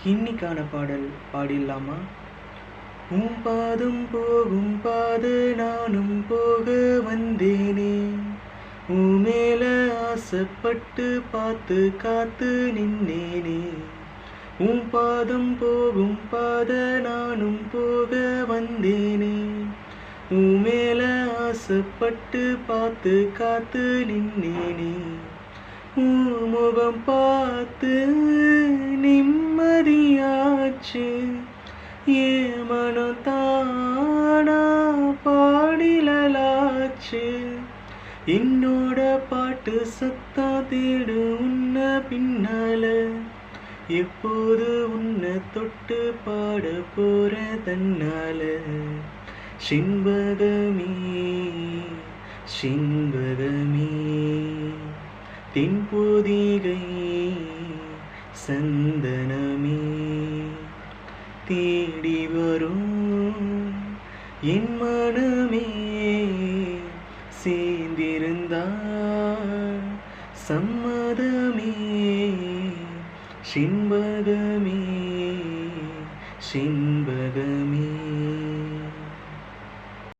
இன்னிக்கான பாடல் பாடிடலாமா? பாதம் போகும் பாத நானும் போக வந்தேனே, மேல ஆசைப்பட்டு பார்த்து காத்து நின்னேனே. பாதம் போகும் பாத நானும் போக வந்தேனே, மேல ஆசைப்பட்டு பார்த்து காத்து நின்னேனே. முகம் பார்த்து நிம்மதியாச்சு, ஏன் மனம் தானா பாடிலாச்சு. என்னோட பாட்டு சத்தம் தேடு உன்னை பின்னால, எப்போது உன்னை தொட்டு பாட போற தன்னால. செண்பகமே செண்பகமே தென்பொதிகை சந்தனமே, தேடி வரும் என் மனமே சேர்ந்திருந்தால் சம்மதமே. செண்பகமே செண்பகமே.